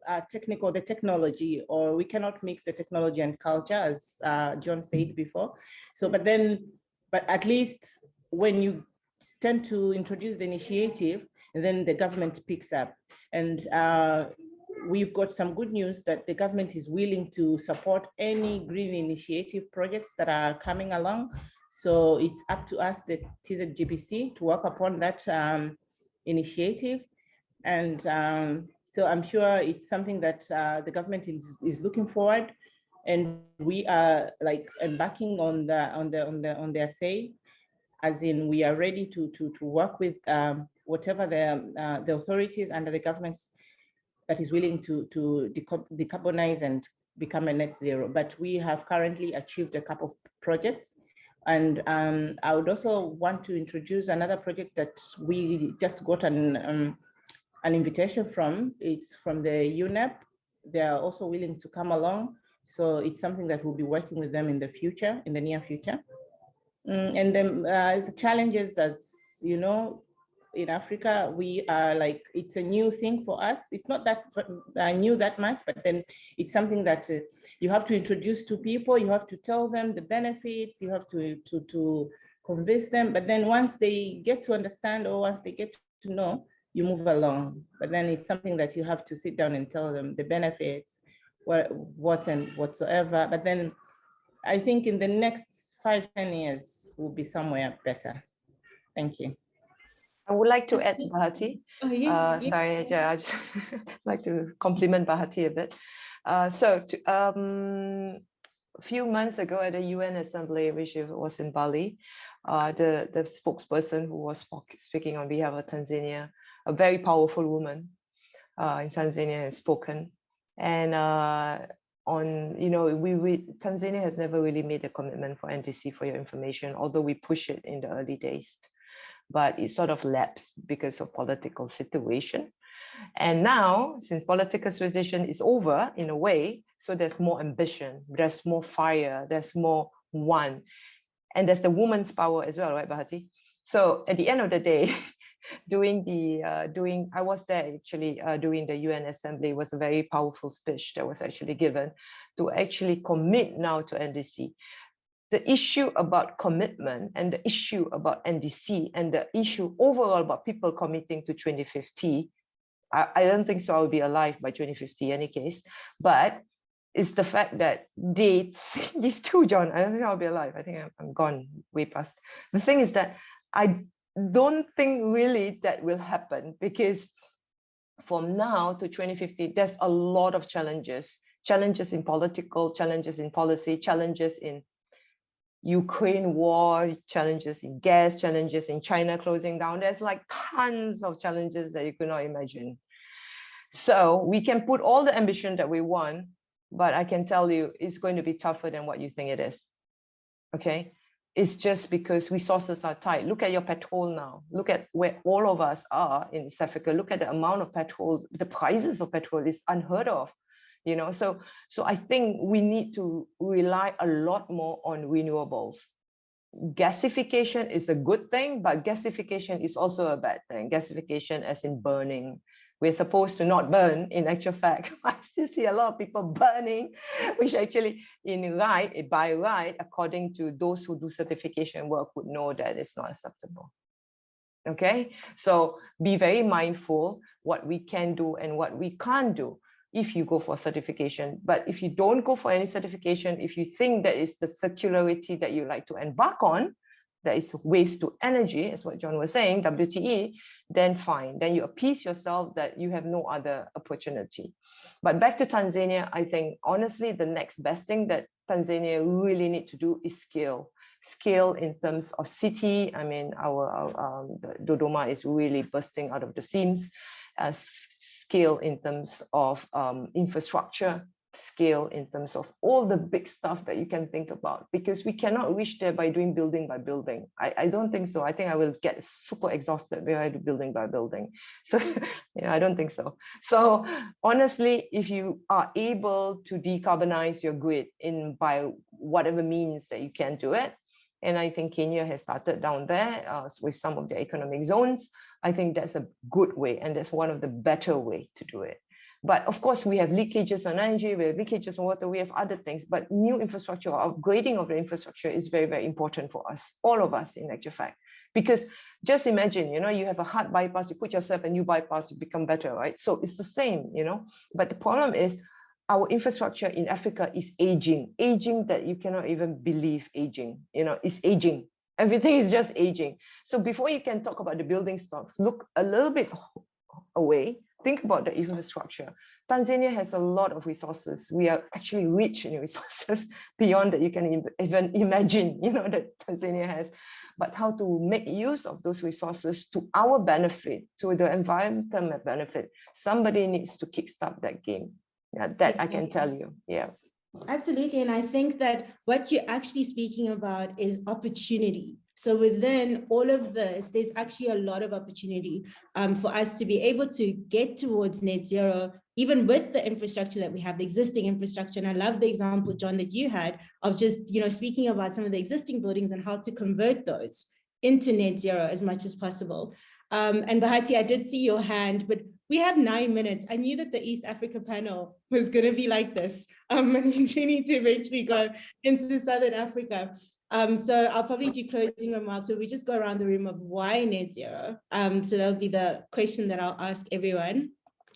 the technology, or we cannot mix the technology and culture, as John said before. So, but at least when you tend to introduce the initiative, then the government picks up. And we've got some good news that the government is willing to support any green initiative projects that are coming along. So it's up to us, the TZGBC, to work upon that initiative. And so I'm sure it's something that the government is looking forward, and we are like embarking on their say, as in we are ready to work with whatever the authorities under the government that is willing to decarbonize and become a net zero. But we have currently achieved a couple of projects. And I would also want to introduce another project that we just got an invitation from. It's from the UNEP. They are also willing to come along. So it's something that we'll be working with them in the future, in the near future. And then the challenges, as you know, in Africa, we are like, it's a new thing for us. It's not that new that much, but then it's something that you have to introduce to people. You have to tell them the benefits. You have to convince them. But then once they get to understand, or once they get to know, you move along. But then it's something that you have to sit down and tell them the benefits, what and whatsoever. But then I think in the next 5-10 years, we'll be somewhere better. Thank you. I would like to add to Bahati. Oh, yes, yes. Sorry, I just like to compliment Bahati a bit. A few months ago at the UN Assembly, which was in Bali, the spokesperson who was speaking on behalf of Tanzania, a very powerful woman in Tanzania, has spoken. And Tanzania has never really made a commitment for NDC, for your information, although we push it in the early days. But it sort of lapsed because of political situation. And now, since political situation is over in a way, so there's more ambition, there's more fire, there's more one. And there's the woman's power as well, right, Bahati? So at the end of the day, I was there actually during the UN Assembly. Was a very powerful speech that was actually given to actually commit now to NDC. The issue about commitment and the issue about NDC and the issue overall about people committing to 2050, I don't think so I'll be alive by 2050 in any case, but it's the fact that these two, John, I don't think I'll be alive. I think I'm gone way past. The thing is that I don't think really that will happen, because from now to 2050, there's a lot of challenges in political, challenges in policy, challenges in Ukraine war, challenges in gas, challenges in China closing down. There's like tons of challenges that you could not imagine. So we can put all the ambition that we want, but I can tell you it's going to be tougher than what you think it is. Okay? It's just because resources are tight. Look at your petrol now. Look at where all of us are in East Africa. Look at the amount of petrol. The prices of petrol is unheard of. You know, so I think we need to rely a lot more on renewables. Gasification is a good thing, but gasification is also a bad thing. Gasification as in burning. We're supposed to not burn. In actual fact, I still see a lot of people burning, which actually by right, according to those who do certification work, would know that it's not acceptable. Okay, so be very mindful what we can do and what we can't do if you go for certification. But if you don't go for any certification, if you think that is the circularity that you like to embark on, that is waste to energy, as what John was saying, WTE, then fine. Then you appease yourself that you have no other opportunity. But back to Tanzania, I think honestly, the next best thing that Tanzania really need to do is scale. Scale in terms of city. I mean, the Dodoma is really bursting out of the seams. Scale in terms of infrastructure, scale in terms of all the big stuff that you can think about, because we cannot reach there by doing building by building. I don't think so. I think I will get super exhausted when I do building by building. So yeah, I don't think so. So honestly, if you are able to decarbonize your grid by whatever means that you can do it, and I think Kenya has started down there with some of the economic zones, I think that's a good way, and that's one of the better way to do it. But of course, we have leakages on energy, we have leakages on water, we have other things, but new infrastructure, upgrading of the infrastructure is very, very important for us, all of us in actual fact. Because just imagine, you have a heart bypass, you put yourself a new bypass, you become better, right? So it's the same, but the problem is our infrastructure in Africa is aging that you cannot even believe aging, it's aging. Everything is just aging. So before you can talk about the building stocks, look a little bit away. Think about the infrastructure. Tanzania has a lot of resources. We are actually rich in resources beyond that you can even imagine, that Tanzania has. But how to make use of those resources to our benefit, to the environmental benefit, somebody needs to kickstart that game. Yeah, that I can tell you. Yeah. Absolutely. And I think that what you're actually speaking about is opportunity. So within all of this, there's actually a lot of opportunity for us to be able to get towards net zero, even with the infrastructure that we have, the existing infrastructure. And I love the example, John, that you had of just, speaking about some of the existing buildings and how to convert those into net zero as much as possible. And Bahati, I did see your hand, but we have 9 minutes. I knew that the East Africa panel was going to be like this. And we need to eventually go into Southern Africa. So I'll probably do closing remarks. So we just go around the room of why net zero. So that'll be the question that I'll ask everyone.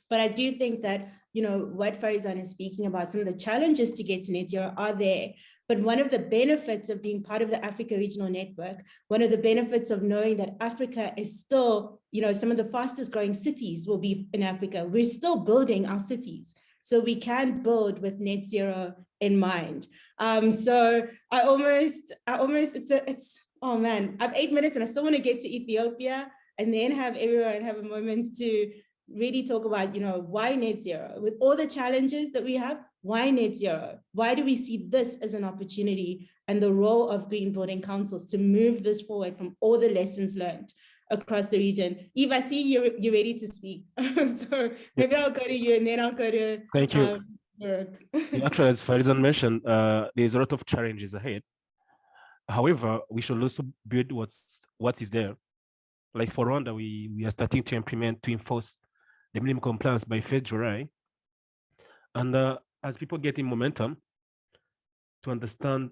But I do think that, what Farizan is speaking about, some of the challenges to get to net zero are there. But one of the benefits of being part of the Africa Regional Network, one of the benefits of knowing that Africa is still, some of the fastest growing cities will be in Africa. We're still building our cities. So we can build with net zero in mind. So I almost, oh man, I have 8 minutes and I still want to get to Ethiopia and then have everyone have a moment to really talk about, why net zero? With all the challenges that we have, why net zero? Why do we see this as an opportunity and the role of green building councils to move this forward from all the lessons learned across the region? Eve, I see you're ready to speak. So maybe I'll go to you and then I'll go to Thank you. Actually, as Farizan mentioned, there's a lot of challenges ahead. However, we should also build what is there. Like for Rwanda, we are starting to enforce the minimum compliance by 1st July. And as people get in momentum to understand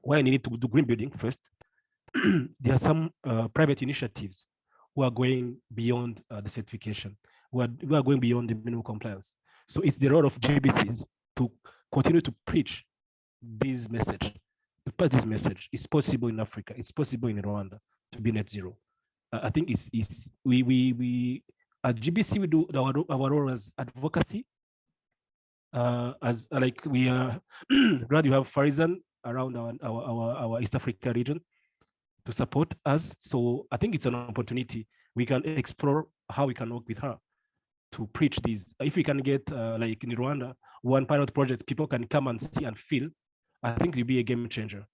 why I need to do green building first, there are some private initiatives who are going beyond the certification, who are going beyond the minimum compliance. So it's the role of GBCs to continue to preach this message, to pass this message. It's possible in Africa, it's possible in Rwanda to be net zero. I think we as GBC, we do our role as advocacy. As like we are glad you have Farizan around our East Africa region to support us. So I think it's an opportunity. We can explore how we can work with her to preach these. If we can get like in Rwanda, one pilot project, people can come and see and feel, I think it'll be a game changer.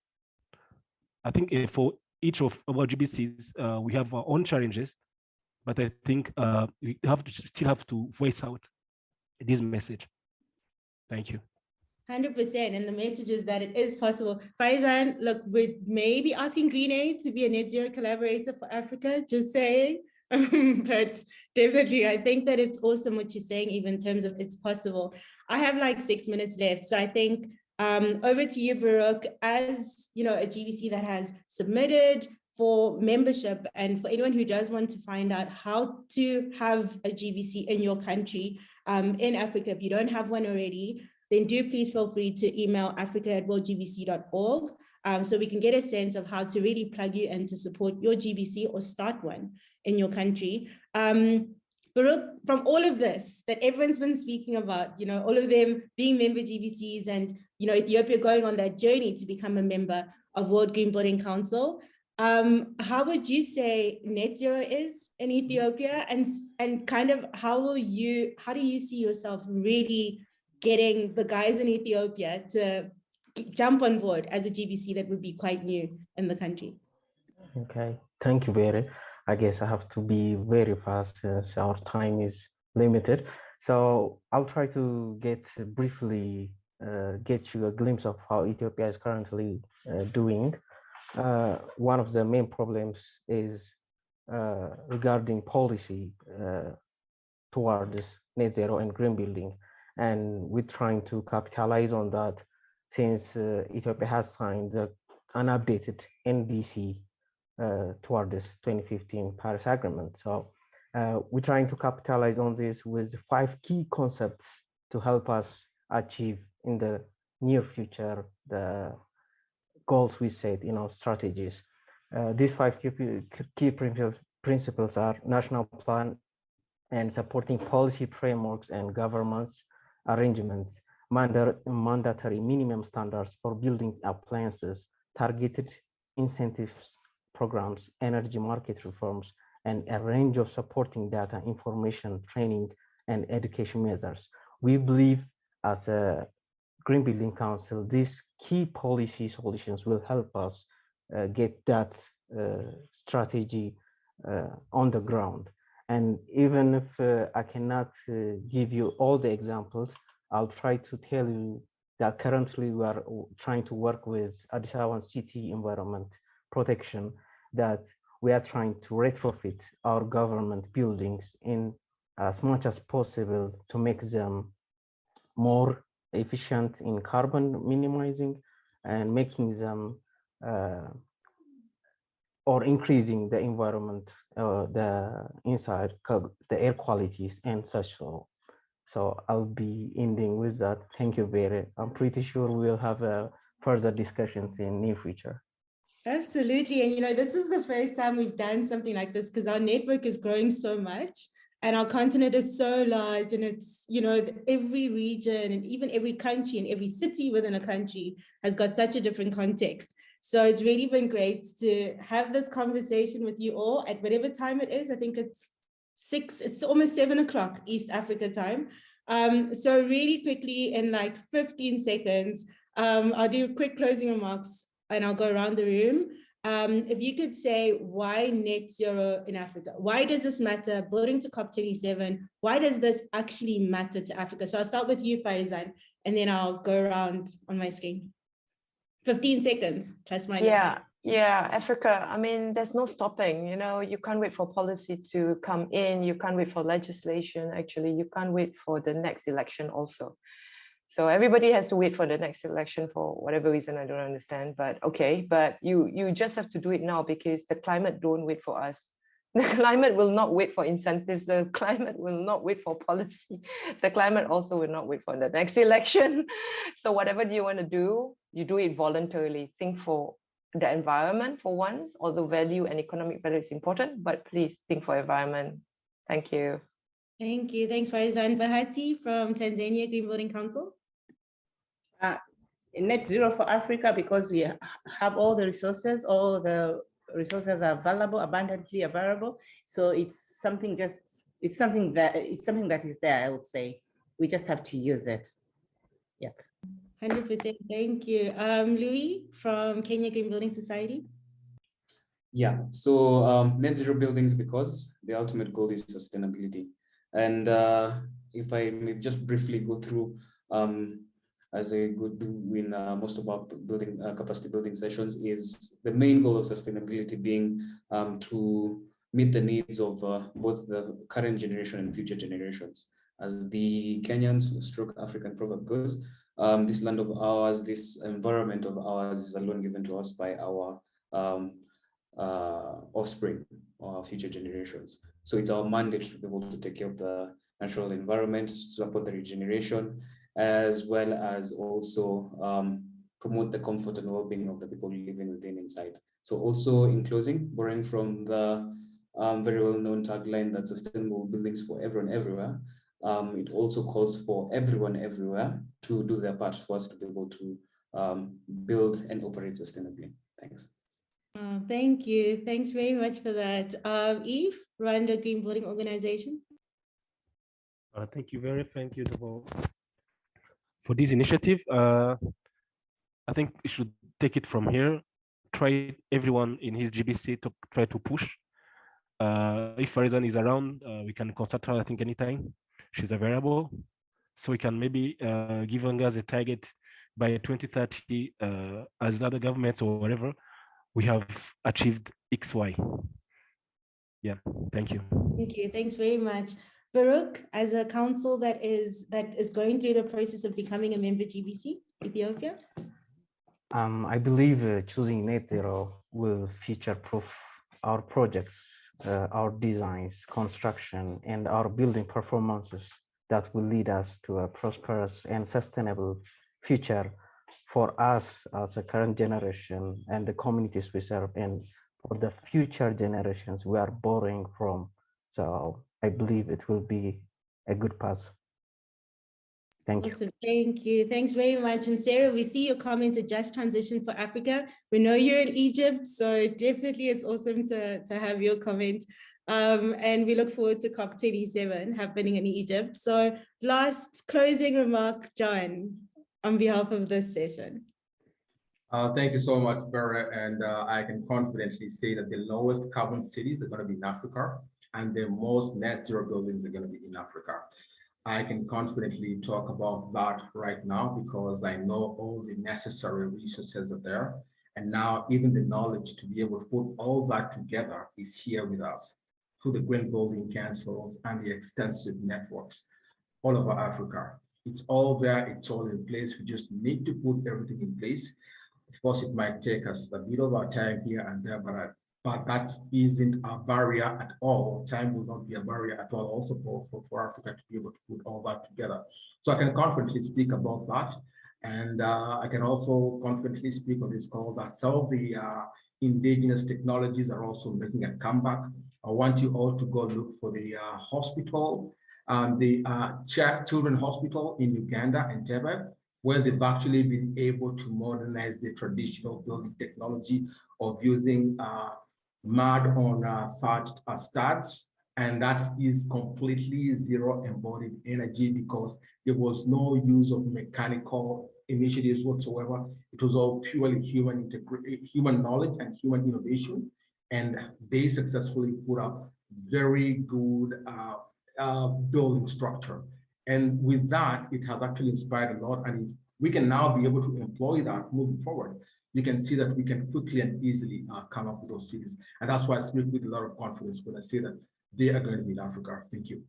I think for each of our GBCs, we have our own challenges, but I think we still have to voice out this message. Thank you. 100%. And the message is that it is possible. Farizan, look, we're maybe asking GreenAid to be a net zero collaborator for Africa, just saying. But definitely, I think that it's awesome what you're saying, even in terms of it's possible. I have like 6 minutes left. So I think over to you, Baruch, as a GBC that has submitted for membership, and for anyone who does want to find out how to have a GBC in your country, in Africa, if you don't have one already, then do please feel free to email africa@worldgbc.org. so we can get a sense of how to really plug you in to support your GBC or start one in your country. But from all of this that everyone's been speaking about, all of them being member GBCs and, Ethiopia going on that journey to become a member of World Green Building Council, how would you say net zero is in Ethiopia, and kind of how do you see yourself really getting the guys in Ethiopia to jump on board as a GBC that would be quite new in the country? Okay, thank you, Vera. I guess I have to be very fast as our time is limited. So I'll try to briefly get you a glimpse of how Ethiopia is currently doing. One of the main problems is regarding policy towards net zero and green building. And we're trying to capitalize on that since Ethiopia has signed the unupdated NDC toward this 2015 Paris Agreement. So we're trying to capitalize on this with 5 key concepts to help us achieve in the near future the goals we set in our strategies. These 5 key principles are national plan and supporting policy frameworks and governments arrangements, mandatory minimum standards for building appliances, targeted incentives programs, energy market reforms, and a range of supporting data, information, training, and education measures. We believe as a Green Building Council, these key policy solutions will help us get that strategy on the ground. And even if I cannot give you all the examples, I'll try to tell you that currently we are trying to work with Addis Ababa City Environment Protection, that we are trying to retrofit our government buildings in as much as possible to make them more efficient in carbon minimizing and making them or increasing the environment, the inside, the air qualities and such. So I'll be ending with that. Thank you, Vera. I'm pretty sure we'll have further discussions in near future. Absolutely. And this is the first time we've done something like this because our network is growing so much and our continent is so large, and it's, every region and even every country and every city within a country has got such a different context. So it's really been great to have this conversation with you all at whatever time it is. I think it's almost 7 o'clock East Africa time. So really quickly in like 15 seconds, I'll do quick closing remarks and I'll go around the room. If you could say why net zero in Africa? Why does this matter? Building to COP27, why does this actually matter to Africa? So I'll start with you, Farizan, and then I'll go around on my screen. 15 seconds, plus minus. Yeah, Africa, I mean, there's no stopping, you can't wait for policy to come in, you can't wait for legislation, actually, you can't wait for the next election also. So everybody has to wait for the next election for whatever reason, I don't understand, but okay, but you just have to do it now because the climate don't wait for us. The climate will not wait for incentives. The climate will not wait for policy. The climate also will not wait for the next election. So whatever you want to do, you do it voluntarily. Think for the environment for once, although value and economic value is important, but please think for environment. Thank you. Thank you. Thanks, Farizan. Bahati from Tanzania Green Building Council. Net zero for Africa because we have all the resources are available, abundantly available. So it's something that is there, I would say. We just have to use it. Yep. 100%. Thank you. Louis from Kenya Green Building Society. Yeah, so net zero buildings because the ultimate goal is sustainability. And if I may just briefly go through as I go do in most of our building capacity building sessions, is the main goal of sustainability being to meet the needs of both the current generation and future generations. As the Kenyan stroke African proverb goes, this land of ours, this environment of ours is alone given to us by our offspring or our future generations. So it's our mandate to be able to take care of the natural environment, support the regeneration, as well as also promote the comfort and well-being of the people living within inside. So also in closing, borrowing from the very well-known tagline that sustainable buildings for everyone everywhere, it also calls for everyone everywhere to do their part for us to be able to build and operate sustainably. Thanks. Thank you. Thanks very much for that. Eve, Rwanda Green Building Organization. Thank you, Devo, for this initiative. I think we should take it from here. Try everyone in his GBC to try to push. If Farizan is around, we can contact her, I think, anytime she's available. So we can maybe give us a target by 2030 as other governments or whatever, we have achieved XY. Yeah, thank you. Thank you. Thanks very much. Baruch, as a council that is going through the process of becoming a member GBC, Ethiopia? I believe choosing net zero will future-proof our projects, our designs, construction, and our building performances that will lead us to a prosperous and sustainable future for us as a current generation and the communities we serve, and for the future generations we are borrowing from. So I believe it will be a good path. Thank you. Awesome. Thank you. Thanks very much. And Sarah, we see your comment, a just transition for Africa. We know you're in Egypt, so definitely it's awesome to have your comment. And we look forward to COP27 happening in Egypt. So last closing remark, John, on behalf of this session. Thank you so much, Vera. And I can confidently say that the lowest carbon cities are going to be in Africa, and the most net zero buildings are going to be in Africa. I can confidently talk about that right now because I know all the necessary resources are there. And now even the knowledge to be able to put all that together is here with us through the Green Building Councils and the extensive networks all over Africa. It's all there, it's all in place. We just need to put everything in place. Of course, it might take us a bit of our time here and there, but that isn't a barrier at all. Time will not be a barrier at all, also for Africa to be able to put all that together. So I can confidently speak about that. And I can also confidently speak on this call that some of the indigenous technologies are also making a comeback. I want you all to go look for the hospital, the Children's Hospital in Uganda, Entebbe, where they've actually been able to modernize the traditional building technology of using mud on thatched studs, and that is completely zero embodied energy because there was no use of mechanical initiatives whatsoever. It was all purely human knowledge and human innovation, and they successfully put up very good building structure. And with that, it has actually inspired a lot, and we can now be able to employ that moving forward. You can see that we can quickly and easily come up with those cities. And that's why I speak with a lot of confidence when I say that they are going to be in Africa. Thank you.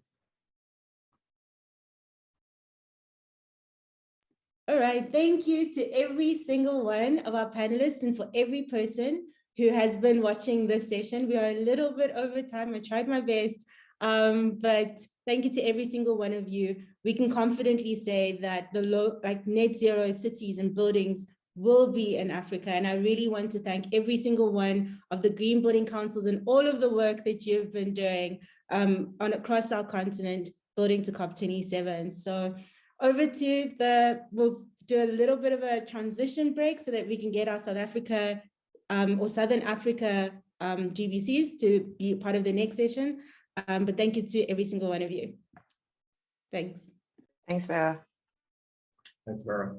All right, thank you to every single one of our panelists and for every person who has been watching this session. We are a little bit over time. I tried my best, but thank you to every single one of you. We can confidently say that the net zero cities and buildings will be in Africa. And I really want to thank every single one of the Green Building Councils and all of the work that you've been doing across our continent, building to COP27. So over to we'll do a little bit of a transition break so that we can get our South Africa or Southern Africa GBCs to be part of the next session. But thank you to every single one of you. Thanks. Thanks, Vera. Thanks, Vera.